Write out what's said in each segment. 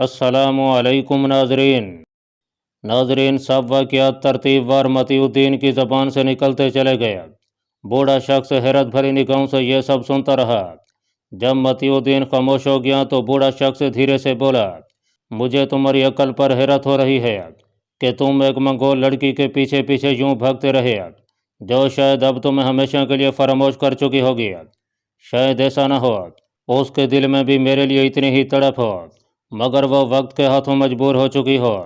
السلام علیکم ناظرین سب واقعات ترتیب وار متی الدین کی زبان سے نکلتے چلے گئے۔ بوڑھا شخص حیرت بھری نگاہوں سے یہ سب سنتا رہا۔ جب متی الدین خاموش ہو گیا تو بوڑھا شخص دھیرے سے بولا، مجھے تمہاری عقل پر حیرت ہو رہی ہے کہ تم ایک منگول لڑکی کے پیچھے پیچھے یوں بھاگتے رہے جو شاید اب تمہیں ہمیشہ کے لیے فراموش کر چکی ہوگی۔ شاید ایسا نہ ہو، اس کے دل میں بھی میرے لیے اتنی ہی تڑپ ہو، مگر وہ وقت کے ہاتھوں مجبور ہو چکی ہو۔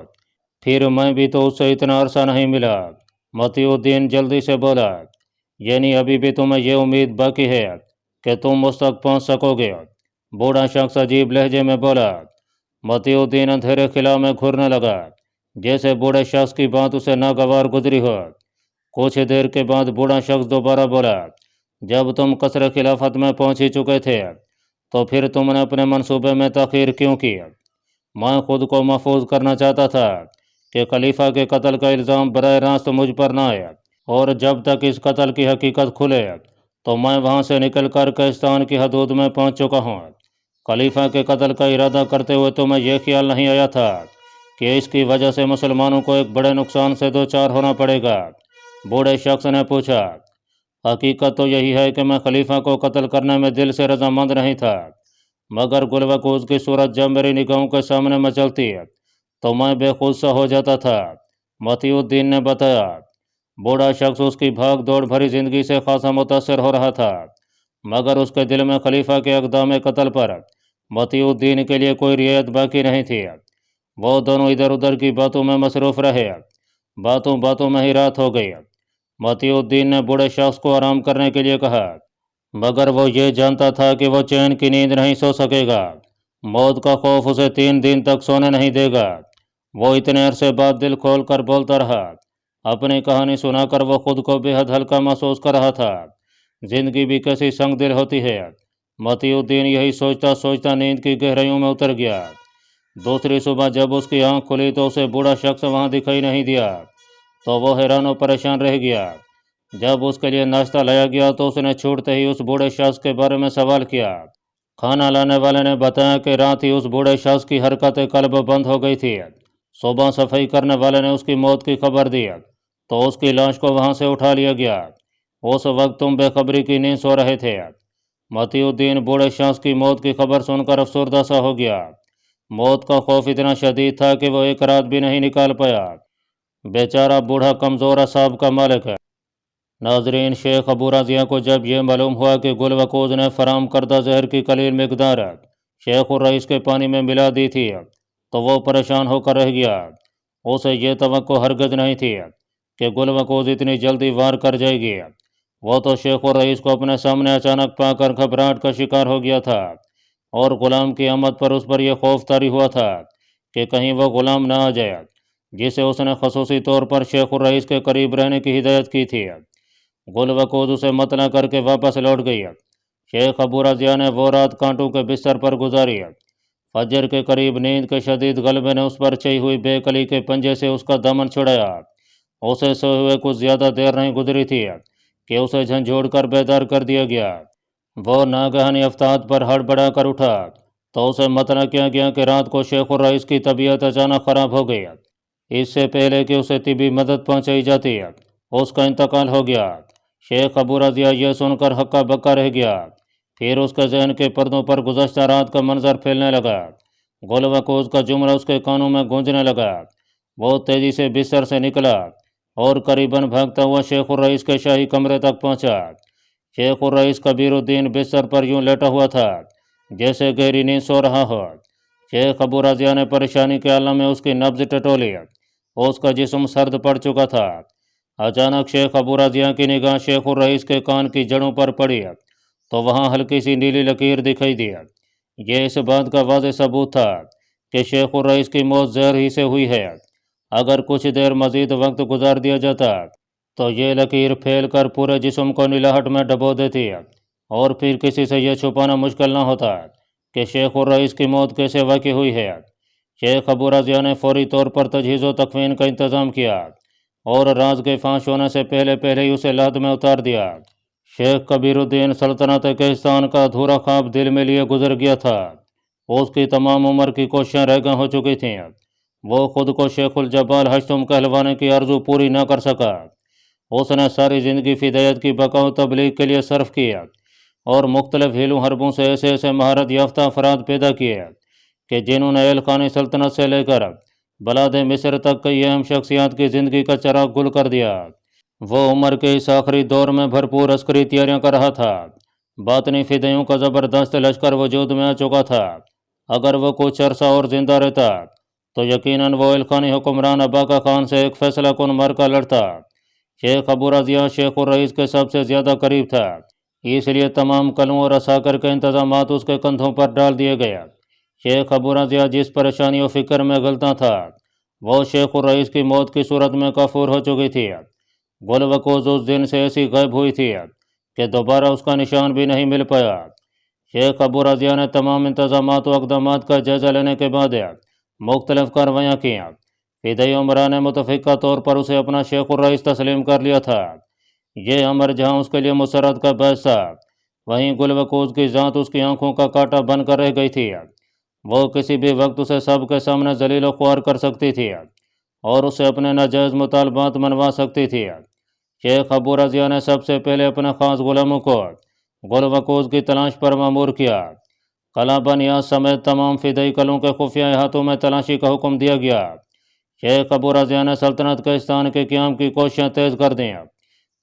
پھر میں بھی تو اس سے اتنا عرصہ نہیں ملا۔ متی الدین جلدی سے بولا، یعنی ابھی بھی تمہیں یہ امید باقی ہے کہ تم اس تک پہنچ سکو گے؟ بوڑھا شخص عجیب لہجے میں بولا۔ متی الدین اندھیرے خلا میں گھورنے لگا، جیسے بوڑھے شخص کی بات اسے ناگوار گزری ہو۔ کچھ دیر کے بعد بوڑھا شخص دوبارہ بولا، جب تم قصر خلافت میں پہنچ ہی چکے تھے تو پھر تم نے اپنے منصوبے میں تاخیر کیوں کی؟ میں خود کو محفوظ کرنا چاہتا تھا کہ خلیفہ کے قتل کا الزام براہ راست مجھ پر نہ آئے، اور جب تک اس قتل کی حقیقت کھلے تو میں وہاں سے نکل کر کہستان کی حدود میں پہنچ چکا ہوں۔ خلیفہ کے قتل کا ارادہ کرتے ہوئے تو میں یہ خیال نہیں آیا تھا کہ اس کی وجہ سے مسلمانوں کو ایک بڑے نقصان سے دوچار ہونا پڑے گا۔ بوڑھے شخص نے پوچھا، حقیقت تو یہی ہے کہ میں خلیفہ کو قتل کرنے میں دل سے رضامند نہیں تھا، مگر گل وقوز کی صورت جب میری نگاہوں کے سامنے مچلتی تو میں بے خود سا ہو جاتا تھا، متی الدین نے بتایا۔ بوڑھا شخص اس کی بھاگ دوڑ بھری زندگی سے خاصا متاثر ہو رہا تھا، مگر اس کے دل میں خلیفہ کے اقدام قتل پر متی الدین کے لیے کوئی رعایت باقی نہیں تھی۔ وہ دونوں ادھر ادھر کی باتوں میں مصروف رہے۔ باتوں باتوں میں ہی رات ہو گئی۔ متی الدین نے بوڑھے شخص کو آرام کرنے کے لیے کہا، مگر وہ یہ جانتا تھا کہ وہ چین کی نیند نہیں سو سکے گا۔ موت کا خوف اسے 3 دن تک سونے نہیں دے گا۔ وہ اتنے عرصے بعد دل کھول کر بولتا رہا۔ اپنی کہانی سنا کر وہ خود کو بے حد ہلکا محسوس کر رہا تھا۔ زندگی بھی کیسی سنگ دل ہوتی ہے۔ متی الدین یہی سوچتا سوچتا نیند کی گہرائیوں میں اتر گیا۔ دوسری صبح جب اس کی آنکھ کھلی تو اسے بوڑھا شخص وہاں دکھائی نہیں دیا تو وہ حیران و پریشان رہ گیا۔ جب اس کے لیے ناشتہ لایا گیا تو اس نے چھوٹتے ہی اس بوڑھے شخص کے بارے میں سوال کیا۔ کھانا لانے والے نے بتایا کہ رات ہی اس بوڑھے شخص کی حرکت قلب بند ہو گئی تھی۔ صبح صفائی کرنے والے نے اس کی موت کی خبر دی تو اس کی لاش کو وہاں سے اٹھا لیا گیا۔ اس وقت تم بے خبری کی نیند سو رہے تھے۔ متی الدین بوڑھے شخص کی موت کی خبر سن کر افسردہ سا ہو گیا۔ موت کا خوف اتنا شدید تھا کہ وہ ایک رات بھی نہیں نکال پایا۔ بیچارہ بوڑھا کمزور اعصاب کا مالک ہے۔ ناظرین، شیخ ابو راضیہ کو جب یہ معلوم ہوا کہ گل وقوز نے فراہم کردہ زہر کی قلیل مقدار شیخ الرئیس کے پانی میں ملا دی تھی تو وہ پریشان ہو کر رہ گیا۔ اسے یہ توقع ہرگز نہیں تھی کہ گل وقوز اتنی جلدی وار کر جائے گی۔ وہ تو شیخ الرئیس کو اپنے سامنے اچانک پا کر گھبراہٹ کا شکار ہو گیا تھا، اور غلام کی آمد پر اس پر یہ خوف طاری ہوا تھا کہ کہیں وہ غلام نہ آ جائے جسے اس نے خصوصی طور پر شیخ الرئیس کے قریب رہنے کی ہدایت کی تھی۔ گل وقوز اسے مت نہ کر کے واپس لوٹ گئی۔ شیخ ابو راضیہ نے وہ رات کانٹوں کے بستر پر گزاری۔ فجر کے قریب نیند کے شدید غلبے نے اس پر چئی ہوئی بے کلی کے پنجے سے اس کا دامن چھڑایا۔ اسے سوئے ہوئے کچھ زیادہ دیر نہیں گزری تھی کہ اسے جھنجھوڑ کر بیدار کر دیا گیا۔ وہ ناگہانی افتاد پر ہڑبڑا کر اٹھا تو اسے مطلع کیا گیا کہ رات کو شیخ الرئیس کی طبیعت اچانک خراب ہو گئی۔ اس سے پہلے کہ اسے طبی مدد پہنچائی جاتی اس کا انتقال ہو گیا۔ شیخ ابو راضیہ یہ سن کر ہکا بکا رہ گیا۔ پھر اس کے ذہن کے پردوں پر گزشتہ رات کا منظر پھیلنے لگا۔ گل وقوز کا جملہ اس کے کانوں میں گونجنے لگا۔ وہ تیزی سے بستر سے نکلا اور قریباً بھاگتا ہوا شیخ الرئیس کے شاہی کمرے تک پہنچا۔ شیخ الرئیس کبیر الدین بستر پر یوں لیٹا ہوا تھا جیسے گہری نیند سو رہا ہو۔ شیخ ابو راضیہ نے پریشانی کے عالم میں اس کی نبض ٹٹولی۔ اس کا جسم سرد پڑ چکا تھا۔ اچانک شیخ ابو راضیہ کی نگاہ شیخ الرئیس کے کان کی جڑوں پر پڑی تو وہاں ہلکی سی نیلی لکیر دکھائی دی۔ یہ اس بات کا واضح ثبوت تھا کہ شیخ الرئیس کی موت زہر ہی سے ہوئی ہے۔ اگر کچھ دیر مزید وقت گزار دیا جاتا تو یہ لکیر پھیل کر پورے جسم کو نیلاہٹ میں ڈبو دیتی اور پھر کسی سے یہ چھپانا مشکل نہ ہوتا کہ شیخ الرئیس کی موت کیسے واقع ہوئی ہے۔ شیخ ابو راضیہ نے فوری طور پر تجہیز و تکفین کا انتظام کیا اور راز کے فاش ہونے سے پہلے پہلے ہی اسے لحد میں اتار دیا۔ شیخ کبیر الدین سلطنت کہستان کا ادھورا خواب دل میں لیے گزر گیا تھا۔ اس کی تمام عمر کی کوششیں رہ ہو چکی تھیں، وہ خود کو شیخ الجبال ہشتم کہلوانے کی آرزو پوری نہ کر سکا۔ اس نے ساری زندگی فدایت کی بقا و تبلیغ کے لیے صرف کیا اور مختلف ہیلوں حربوں سے ایسے مہارت یافتہ افراد پیدا کیے کہ جنہوں نے ایلخانی سلطنت سے لے کر بلاد مصر تک کئی اہم شخصیات کی زندگی کا چراغ گل کر دیا۔ وہ عمر کے اس آخری دور میں بھرپور عسکری تیاریاں کر رہا تھا۔ باطنی فدائیوں کا زبردست لشکر وجود میں آ چکا تھا۔ اگر وہ کچھ عرصہ اور زندہ رہتا تو یقیناً وہ ایلخانی حکمران اباقہ خان سے ایک فیصلہ کن معرکہ لڑتا۔ شیخ ابو رضیہ شیخ الرئیس کے سب سے زیادہ قریب تھا، اس لیے تمام قلعوں اور عساکر کے انتظامات اس کے کندھوں پر ڈال دیے گئے۔ شیخ ابو رضیہ جس پریشانی و فکر میں غلطاں تھا، وہ شیخ الرئیس کی موت کی صورت میں کافور ہو چکی تھی۔ گل وقوز اس دن سے ایسی غائب ہوئی تھی کہ دوبارہ اس کا نشان بھی نہیں مل پایا۔ شیخ ابو رضیہ نے تمام انتظامات و اقدامات کا جائزہ لینے کے بعد مختلف کارروائیاں کیں۔ فدائی عمران نے متفقہ طور پر اسے اپنا شیخ الرئیس تسلیم کر لیا تھا۔ یہ امر جہاں اس کے لیے مسرت کا باعث تھا، وہیں گل وقوز کی ذات اس کی آنکھوں کا کانٹا بن کر رہ گئی تھی۔ وہ کسی بھی وقت اسے سب کے سامنے ذلیل و خوار کر سکتی تھی اور اسے اپنے ناجائز مطالبات منوا سکتی تھی۔ شیخ ابو رضیہ نے سب سے پہلے اپنے خاص غلاموں کو گل وقوز کی تلاش پر مامور کیا۔ قلعہ بنیاد سمیت تمام فدائی قلعوں کے خفیہ احاطوں میں تلاشی کا حکم دیا گیا۔ شیخ ابو رضیہ نے سلطنت کے استحکام کے قیام کی کوششیں تیز کر دیں۔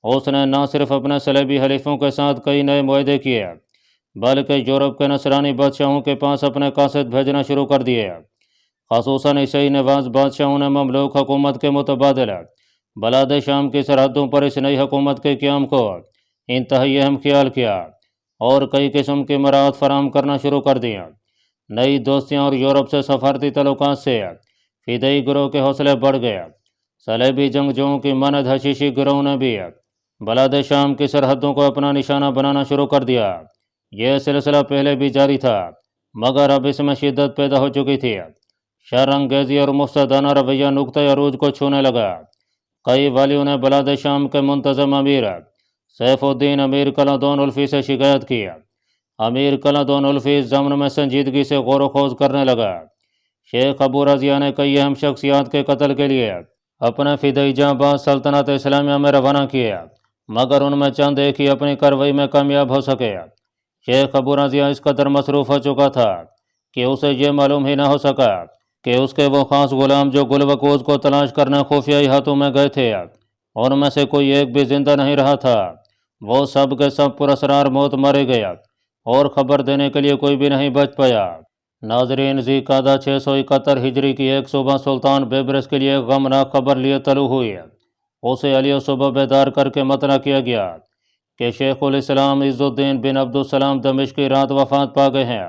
اس نے نہ صرف اپنے صلیبی حلیفوں کے ساتھ کئی نئے معاہدے کیے، بلکہ یورپ کے نصرانی بادشاہوں کے پاس اپنے قاصد بھیجنا شروع کر دیے۔ خصوصاً عیسائی نواز بادشاہوں نے مملوک حکومت کے متبادل بلاد شام کی سرحدوں پر اس نئی حکومت کے قیام کو انتہائی اہم خیال کیا اور کئی قسم کی مراعات فراہم کرنا شروع کر دیا۔ نئی دوستیاں اور یورپ سے سفارتی تعلقات سے فدائی گروہ کے حوصلے بڑھ گئے۔ صلیبی جنگجوؤں کی مانند حشیشی گروہ نے بھی بلاد شام کی سرحدوں کو اپنا نشانہ بنانا شروع کر دیا۔ یہ سلسلہ پہلے بھی جاری تھا، مگر اب اس میں شدت پیدا ہو چکی تھی۔ شر انگیزی اور مفسدانہ رویہ نقطۂ عروج کو چھونے لگا۔ کئی والیوں نے بلاد شام کے منتظم امیر سیف الدین امیر کلادون الفی سے شکایت کی۔ امیر کلادون الفی اس ضمن میں سنجیدگی سے غور و خوض کرنے لگا۔ شیخ ابو رضیہ نے کئی اہم شخصیات کے قتل کے لیے اپنے فدائی جاں باز سلطنت اسلامیہ میں روانہ کیے، مگر ان میں چند ایک ہی اپنی کارروائی میں کامیاب ہو سکے۔ شیخ ابو رضیہ اس قدر مصروف ہو چکا تھا کہ اسے یہ معلوم ہی نہ ہو سکا کہ اس کے وہ خاص غلام جو گل وقوز کو تلاش کرنے خفیہ احاطوں میں گئے تھے، ان میں سے کوئی ایک بھی زندہ نہیں رہا تھا۔ وہ سب کے سب پراسرار موت مارے گئے اور خبر دینے کے لیے کوئی بھی نہیں بچ پایا۔ ناظرین، ذی قعدہ 671 ہجری کی ایک صبح سلطان بیبرس کے لیے ایک غمناک خبر لیے طلوع ہوئی۔ اسے علیہ صبح بیدار کر کے مطلع کیا گیا کہ شیخ الاسلام عز الدین بن عبدالسلام دمشقی رات وفات پا گئے ہیں۔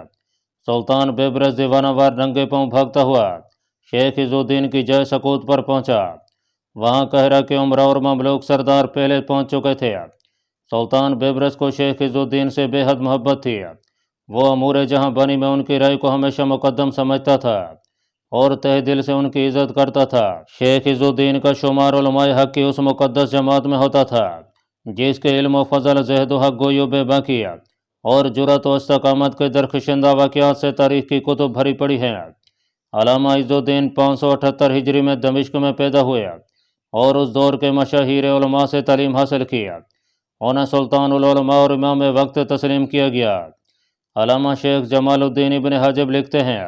سلطان بیبرس دیوانہ وار ننگے پاؤں بھاگتا ہوا شیخ عز الدین کی جائے سکوت پر پہنچا۔ وہاں قاہرہ کے عمرا اور مملوک سردار پہلے پہنچ چکے تھے۔ سلطان بیبرس کو شیخ عز الدین سے بے حد محبت تھی۔ وہ امور جہاں بانی میں ان کی رائے کو ہمیشہ مقدم سمجھتا تھا اور تہ دل سے ان کی عزت کرتا تھا۔ شیخ عز الدین کا شمار علماء حق کی اس مقدس جماعت میں ہوتا تھا جس کے علم و فضل، زہد و حق گوئی و بے باکی اور جرأت و استقامت کے درخشندہ واقعات سے تاریخ کی کتب بھری پڑی ہیں۔ علامہ عز الدین 578 ہجری میں دمشق میں پیدا ہوئے اور اس دور کے مشاہیر علماء سے تعلیم حاصل کی۔ انہیں سلطان العلماء اور امام وقت تسلیم کیا گیا۔ علامہ شیخ جمال الدین ابن حجب لکھتے ہیں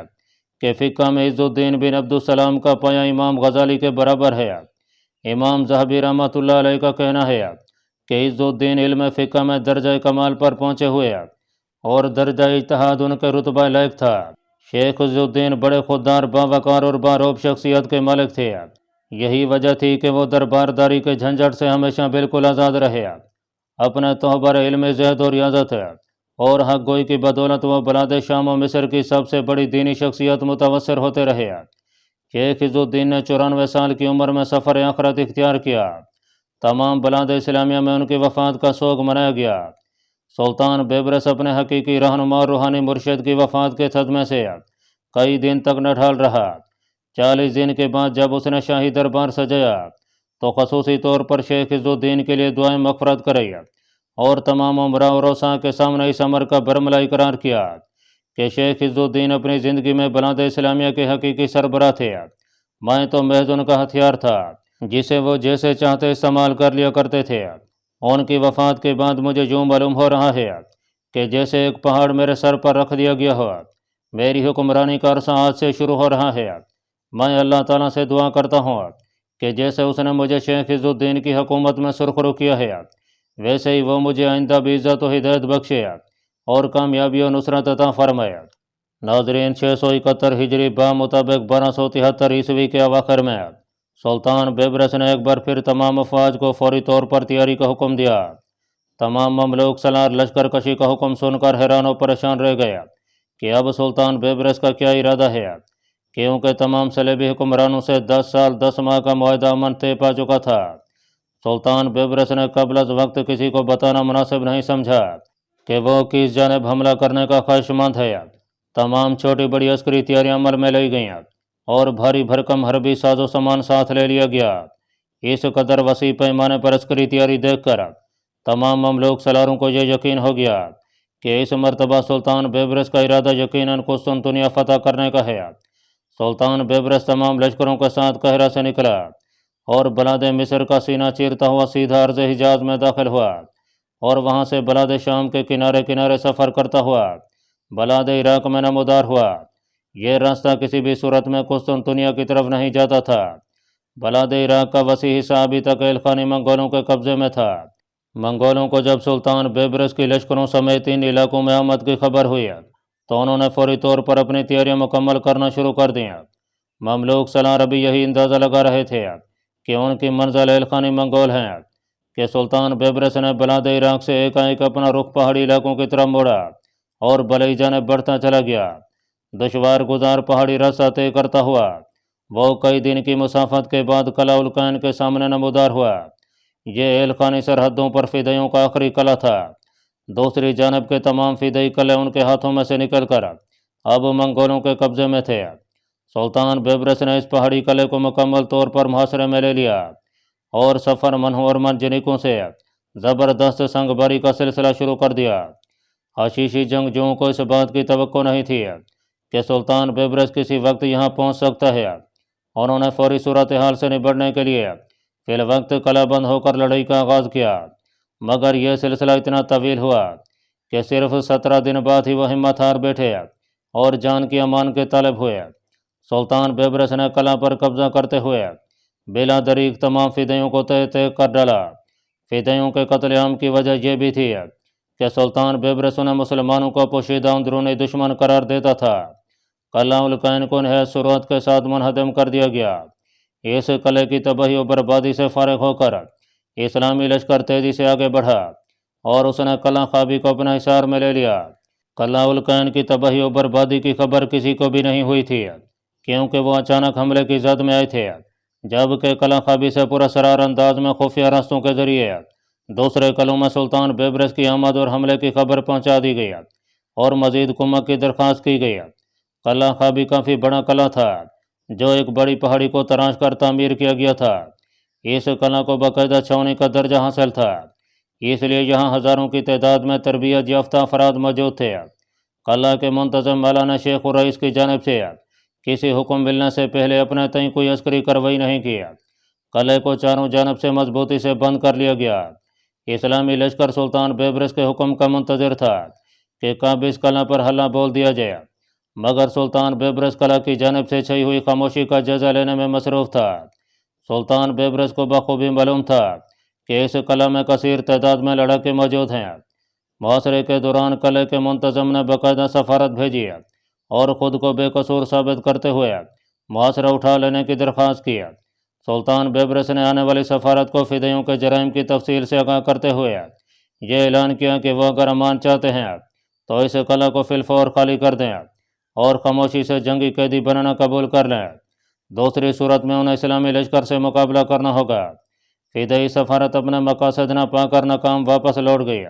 کہ فقہ میں عز الدین بن عبدالسلام کا پایہ امام غزالی کے برابر ہے۔ امام ذہبی رحمۃ اللہ علیہ کا کہنا ہے کہ عز الدین علم فقہ میں درجہ کمال پر پہنچے ہوئے اور درجہ اجتہاد ان کے رتبہ لائق تھا۔ شیخ عز الدین بڑے خوددار، باوقار اور باروب شخصیت کے مالک تھے۔ یہی وجہ تھی کہ وہ دربارداری کے جھنجھٹ سے ہمیشہ بالکل آزاد رہے۔ اپنے توبر علم، زہد اور ریاضت اور حق گوئی کی بدولت وہ بلاد شام و مصر کی سب سے بڑی دینی شخصیت متوسر ہوتے رہے۔ شیخ عز الدین نے 94 سال کی عمر میں سفر آخرت اختیار کیا۔ تمام بلاد اسلامیہ میں ان کی وفات کا سوگ منایا گیا۔ سلطان بیبرس اپنے حقیقی رہنما اور روحانی مرشد کی وفات کے صدمے سے کئی دن تک نہ ڈھال رہا۔ 40 دن کے بعد جب اس نے شاہی دربار سجایا تو خصوصی طور پر شیخ عز الدین کے لیے دعائیں مغفرت کرائی اور تمام عمرا اور اوصاں کے سامنے اس امر کا برملا اقرار کیا کہ شیخ عز الدین اپنی زندگی میں بلاد اسلامیہ کے حقیقی سربراہ تھے۔ میں تو محض ان کا ہتھیار تھا جسے وہ جیسے چاہتے استعمال کر لیا کرتے تھے۔ ان کی وفات کے بعد مجھے یوں معلوم ہو رہا ہے کہ جیسے ایک پہاڑ میرے سر پر رکھ دیا گیا ہو۔ میری حکمرانی کا عرصہ آج سے شروع ہو رہا ہے۔ میں اللہ تعالیٰ سے دعا کرتا ہوں کہ جیسے اس نے مجھے شیخ عز الدین کی حکومت میں سرخرو کیا ہے، ویسے ہی وہ مجھے آئندہ بھی عزت و ہدایت بخشے اور کامیابی و نصرت عطا فرمائے۔ ناظرین، 671 ہجری بمطابق 1273 عیسوی کے اواخر میں سلطان بیبرس نے ایک بار پھر تمام افواج کو فوری طور پر تیاری کا حکم دیا۔ تمام مملوک سالار لشکر کشی کا حکم سن کر حیران و پریشان رہ گیا کہ اب سلطان بیبرس کا کیا ارادہ ہے، کیونکہ تمام صلیبی حکمرانوں سے 10 سال 10 ماہ کا معاہدہ امن طے پا چکا تھا۔ سلطان بیبرس نے قبل از وقت کسی کو بتانا مناسب نہیں سمجھا کہ وہ کس جانب حملہ کرنے کا خواہش مند ہے۔ تمام چھوٹی بڑی عسکری تیاریاں عمل میں لی گئیں اور بھاری بھرکم حربی ساز و سامان ساتھ لے لیا گیا۔ اس قدر وسیع پیمانے پر عسکری تیاری دیکھ کر تمام مملوک سالاروں کو یہ یقین ہو گیا کہ اس مرتبہ سلطان بیبرس کا ارادہ یقیناً قسطنطنیہ فتح کرنے کا ہے۔ سلطان بیبرس تمام لشکروں کے ساتھ قاہرہ سے نکلا اور بلاد مصر کا سینہ چیرتا ہوا سیدھا عرض حجاز میں داخل ہوا اور وہاں سے بلاد شام کے کنارے کنارے سفر کرتا ہوا بلاد عراق میں نمودار ہوا۔ یہ راستہ کسی بھی صورت میں قسطنطنیہ کی طرف نہیں جاتا تھا۔ بلاد عراق کا وسیع حصہ ابھی تک ایلخانی منگولوں کے قبضے میں تھا۔ منگولوں کو جب سلطان بیبرس کی لشکروں سمیت ان علاقوں میں آمد کی خبر ہوئی تو انہوں نے فوری طور پر اپنی تیاریاں مکمل کرنا شروع کر دیں۔ مملوک سالار ابھی یہی اندازہ لگا رہے تھے کہ ان کی منزل ایلخانی منگول ہیں کہ سلطان بیبرس نے بلاد عراق سے ایک اپنا رخ پہاڑی علاقوں کی طرف موڑا اور بلئی جانب بڑھتا چلا گیا۔ دشوار گزار پہاڑی راستہ طے کرتا ہوا وہ کئی دن کی مسافت کے بعد قلعہ القین کے سامنے نمودار ہوا۔ یہ ایلخانی سرحدوں پر فدائیوں کا آخری قلعہ تھا۔ دوسری جانب کے تمام فدائی قلعے ان کے ہاتھوں میں سے نکل کر اب منگولوں کے قبضے میں تھے۔ سلطان بیبرس نے اس پہاڑی قلعے کو مکمل طور پر محاصرے میں لے لیا اور سفر منہوں اور منجنیکوں سے زبردست سنگ باری کا سلسلہ شروع کر دیا۔ حشیشی جنگجوؤں کو اس بات کی توقع نہیں تھی کہ سلطان بیبرس کسی وقت یہاں پہنچ سکتا ہے۔ انہوں نے فوری صورتحال سے نبٹنے کے لیے فی الوقت قلعہ بند ہو کر لڑائی کا آغاز کیا، مگر یہ سلسلہ اتنا طویل ہوا کہ صرف 17 دن بعد ہی وہ ہمت ہار بیٹھے اور جان کی امان کے طالب ہوئے۔ سلطان بیبرس نے قلعہ پر قبضہ کرتے ہوئے بلا دریغ تمام فدائیوں کو تہہ کر ڈالا۔ فدائیوں کے قتل عام کی وجہ یہ بھی تھی کہ سلطان بیبرس انہیں مسلمانوں کو پوشیدہ اندرونی دشمن قرار دیتا تھا۔ قلعہ القین کو نہایت سرعت کے ساتھ منہدم کر دیا گیا۔ اس قلعے کی تباہی و بربادی سے فارغ ہو کر اسلامی لشکر تیزی سے آگے بڑھا اور اس نے قلعہ خوابی کو اپنا حصار میں لے لیا۔ قلعہ القین کی تباہی و بربادی کی خبر کسی کو بھی نہیں ہوئی تھی کیونکہ وہ اچانک حملے کی زد میں آئے تھے، جبکہ قلعہ خوابی سے پراسرار انداز میں خفیہ راستوں کے ذریعے دوسرے قلعوں میں سلطان بیبرس کی آمد اور حملے کی خبر پہنچا دی گئی اور مزید کمک کی درخواست کی گئی۔ قلعہ خوابی کافی بڑا قلعہ تھا جو ایک بڑی پہاڑی کو تراش کر تعمیر کیا گیا تھا۔ اس قلعہ کو باقاعدہ چھاؤنی کا درجہ حاصل تھا، اس لیے یہاں ہزاروں کی تعداد میں تربیت یافتہ افراد موجود تھے۔ قلعہ کے منتظم مولانا شیخ الرئیس کی جانب سے کسی حکم ملنے سے پہلے اپنے تئیں کوئی عسکری کارروائی نہیں کی۔ قلعے کو چاروں جانب سے مضبوطی سے بند کر لیا گیا۔ اسلامی لشکر سلطان بیبرس کے حکم کا منتظر تھا کہ کب اس قلعہ پر حلہ بول دیا جائے، مگر سلطان بیبرس قلعہ کی جانب سے چھئی ہوئی خاموشی کا جائزہ لینے میں مصروف تھا۔ سلطان بیبرس کو بخوبی معلوم تھا کہ اس قلعہ میں کثیر تعداد میں لڑاکے موجود ہیں۔ محاصرے کے دوران قلعے کے منتظم نے باقاعدہ سفارت بھیجی اور خود کو بے قصور ثابت کرتے ہوئے محاصرہ اٹھا لینے کی درخواست کی۔ سلطان بیبرس نے آنے والی سفارت کو فدائیوں کے جرائم کی تفصیل سے آگاہ کرتے ہوئے یہ اعلان کیا کہ وہ اگر امان چاہتے ہیں تو اس قلعہ کو فی الفور خالی کر دیں اور خاموشی سے جنگی قیدی بنانا قبول کر لیں، دوسری صورت میں انہیں اسلامی لشکر سے مقابلہ کرنا ہوگا۔ فدائی سفارت اپنے مقاصد نہ پا کر ناکام واپس لوٹ گئی۔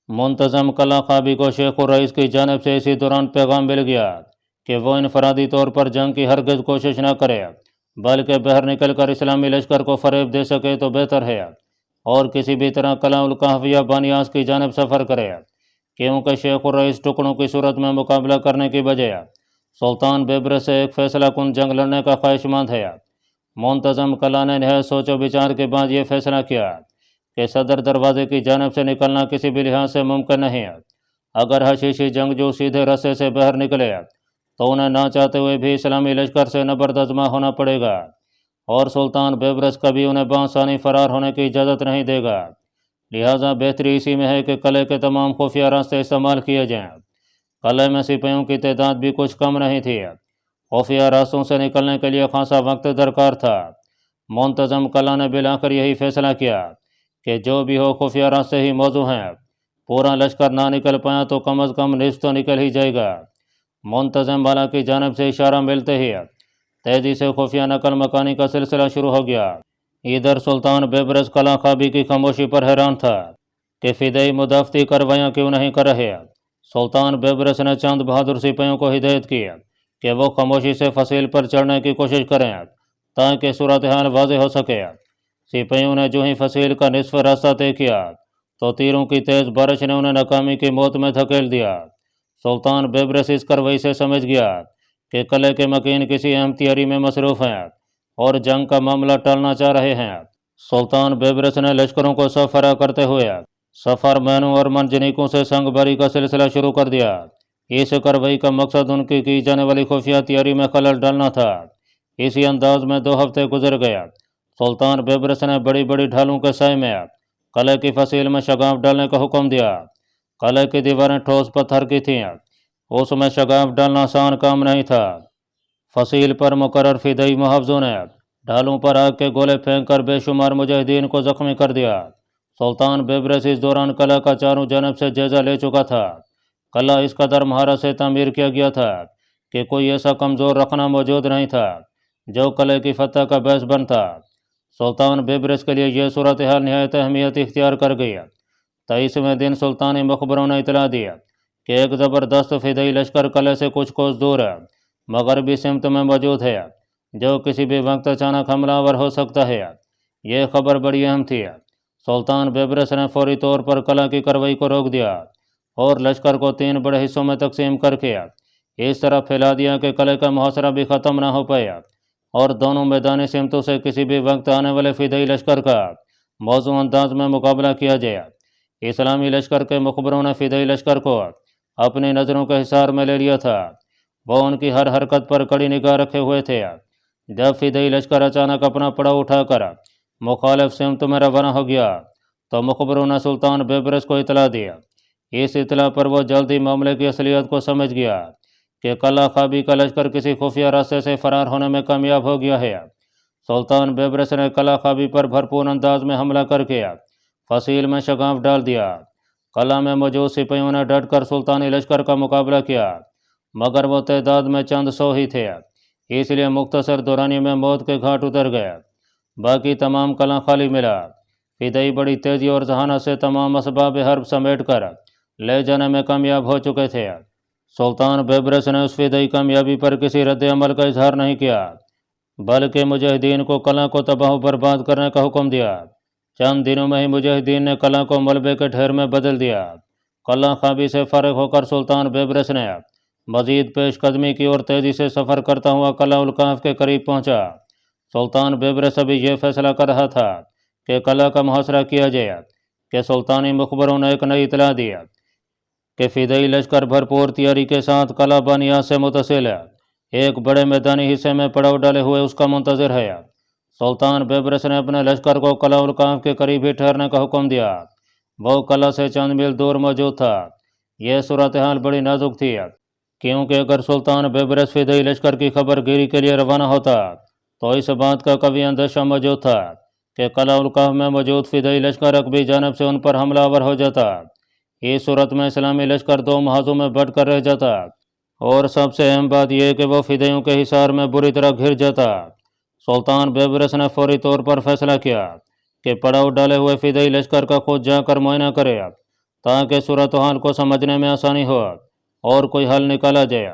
منتظم قلعہ خوابی کو شیخ الرئیس کی جانب سے اسی دوران پیغام مل گیا کہ وہ انفرادی طور پر جنگ کی ہرگز کوشش نہ کرے، بلکہ باہر نکل کر اسلامی لشکر کو فریب دے سکے تو بہتر ہے اور کسی بھی طرح قلعہ الکہف یا بانیاس کی جانب سفر کرے، کیونکہ شیخ الرئیس ٹکڑوں کی صورت میں مقابلہ کرنے کی بجائے سلطان بیبرس سے ایک فیصلہ کن جنگ لڑنے کا خواہشمند ہے۔ منتظم کلا نے نہایت سوچ و بچار کے بعد یہ فیصلہ کیا کہ صدر دروازے کی جانب سے نکلنا کسی بھی لحاظ سے ممکن نہیں ہے۔ اگر حشیشی جنگجو سیدھے رستے سے باہر نکلے تو انہیں نہ چاہتے ہوئے بھی اسلامی لشکر سے نبردازمہ ہونا پڑے گا، اور سلطان بیبرس کبھی انہیں بآسانی فرار ہونے کی اجازت نہیں دے گا۔ لہٰذا بہتری اسی میں ہے کہ قلعے کے تمام خفیہ راستے استعمال کیے جائیں۔ قلعے میں سپاہیوں کی تعداد بھی کچھ کم نہیں تھی، خفیہ راستوں سے نکلنے کے لیے خاصا وقت درکار تھا۔ منتظم کلا نے بالآخر یہی فیصلہ کیا کہ جو بھی ہو خفیہ راستے ہی موزوں ہیں، پورا لشکر نہ نکل پایا تو کم از کم نصف تو نکل ہی جائے گا۔ منتظم والا کی جانب سے اشارہ ملتے ہی تیزی سے خفیہ نقل مکانی کا سلسلہ شروع ہو گیا۔ ادھر سلطان بیبرس قلعہ خوابی کی خاموشی پر حیران تھا کہ فدائی مدافعتی کارروائیاں کیوں نہیں کر رہے۔ سلطان بیبرس نے چند بہادر سپاہیوں کو ہدایت کی کہ وہ خاموشی سے فصیل پر چڑھنے کی کوشش کریں تاکہ صورتحال واضح ہو سکے۔ سپاہیوں نے جو ہی فصیل کا نصف راستہ طے کیا تو تیروں کی تیز بارش نے انہیں ناکامی کی موت میں دھکیل دیا۔ سلطان بیبرس اس کارروائی سے سمجھ گیا کہ قلعے کے مکین کسی اہم تیاری میں مصروف ہیں اور جنگ کا معاملہ ٹالنا چاہ رہے ہیں۔ سلطان بیبرس نے لشکروں کو صف فرا کرتے ہوئے سفر مینوں اور منجنیکوں سے سنگ باری کا سلسلہ شروع کر دیا۔ اس کارروائی کا مقصد ان کی جانے والی خفیہ تیاری میں خلل ڈالنا تھا۔ اسی انداز میں 2 ہفتے گزر گئے۔ سلطان بیبرس نے بڑی بڑی ڈھالوں کے سائے میں قلعے کی فصیل میں شگاف ڈالنے کا حکم دیا۔ قلعے کی دیواریں ٹھوس پتھر کی تھیں، اس میں شگاف ڈالنا آسان کام نہیں تھا۔ فصیل پر مقرر فدائی محافظوں نے ڈھالوں پر آگ کے گولے پھینک کر بے شمار مجاہدین کو زخمی کر دیا۔ سلطان بیبرس اس دوران قلعہ کا چاروں جانب سے جائزہ لے چکا تھا۔ قلعہ اس قدر مہارت سے تعمیر کیا گیا تھا کہ کوئی ایسا کمزور رخنہ موجود نہیں تھا جو قلعے کی فتح کا باعث بنتا۔ سلطان بیبرس کے لیے یہ صورتحال نہایت اہمیت اختیار کر گئی۔ 23ویں دن سلطانی مخبروں نے اطلاع دی کہ ایک زبردست فدائی لشکر قلعے سے کچھ کوس دور مغربی سمت میں موجود ہے جو کسی بھی وقت اچانک حملہ آور ہو سکتا ہے۔ یہ خبر بڑی اہم تھی۔ سلطان بیبرس نے فوری طور پر قلعہ کی کارروائی کو روک دیا اور لشکر کو 3 بڑے حصوں میں تقسیم کر کے اس طرح پھیلا دیا کہ قلعے کا محاصرہ بھی ختم نہ ہو پایا اور دونوں میدانی سمتوں سے کسی بھی وقت آنے والے فدائی لشکر کا موزوں انداز میں مقابلہ کیا جائے۔ اسلامی لشکر کے مخبروں نے فدائی لشکر کو اپنی نظروں کے حصار میں لے لیا تھا۔ وہ ان کی ہر حرکت پر کڑی نگاہ رکھے ہوئے تھے۔ جب فدائی لشکر اچانک اپنا پڑاؤ اٹھا کر مخالف سمت میں روانہ ہو گیا تو مخبروں نے سلطان بیبرس کو اطلاع دی۔ اس اطلاع پر وہ جلدی معاملے کی اصلیت کو سمجھ گیا کہ قلعہ خوابی کا لشکر کسی خفیہ راستے سے فرار ہونے میں کامیاب ہو گیا ہے۔ سلطان بیبرس نے قلعہ خوابی پر بھرپور انداز میں حملہ کر کے فصیل میں شگاف ڈال دیا۔ قلعہ میں موجود سپاہیوں نے ڈٹ کر سلطانی لشکر کا مقابلہ کیا، مگر وہ تعداد میں چند سو ہی تھے، اس لیے مختصر دورانی میں موت کے گھاٹ اتر گئے۔ باقی تمام قلعہ خالی ملا۔ فدائی بڑی تیزی اور ذہانت سے تمام اسباب حرب سمیٹ کر لے جانے میں کامیاب ہو چکے تھے۔ سلطان بیبرس نے اس فدائی کامیابی پر کسی رد عمل کا اظہار نہیں کیا، بلکہ مجاہدین کو قلعہ کو تباہ و برباد کرنے کا حکم دیا۔ چند دنوں میں ہی مجاہدین نے قلعہ کو ملبے کے ڈھیر میں بدل دیا۔ قلعہ خوابی سے فارغ ہو کر سلطان بیبرس نے مزید پیش قدمی کی اور تیزی سے سفر کرتا ہوا قلعہ الکاف کے قریب پہنچا۔ سلطان بیبرس ابھی یہ فیصلہ کر رہا تھا کہ قلعہ کا محاصرہ کیا جائے کہ سلطانی مخبروں نے ایک نئی اطلاع دی کہ فدائی لشکر بھرپور تیاری کے ساتھ قلعہ بانیاد سے متصل ایک بڑے میدانی حصے میں پڑاؤ ڈالے ہوئے اس کا منتظر ہے۔ سلطان بیبرس نے اپنے لشکر کو قلعہ الکاف کے قریب ہی ٹھہرنے کا حکم دیا۔ وہ قلعہ سے چند میل دور موجود تھا۔ یہ صورتحال بڑی نازک تھی کیونکہ اگر سلطان بیبرس فدائی لشکر کی خبر گیری کے لیے روانہ ہوتا تو اس بات کا قوی اندیشہ موجود تھا کہ قلعہ الکاف میں موجود فدائی لشکر عقبی جانب سے ان پر حملہ آور ہو جاتا۔ اس صورت میں اسلامی لشکر 2 محاذوں میں بٹ کر رہ جاتا اور سب سے اہم بات یہ کہ وہ فدائیوں کے حصار میں بری طرح گھر جاتا۔ سلطان بیبرس نے فوری طور پر فیصلہ کیا کہ پڑاؤ ڈالے ہوئے فدائی لشکر کا خود جا کر معائنہ کرے تاکہ صورتحال کو سمجھنے میں آسانی ہو اور کوئی حل نکالا جائے۔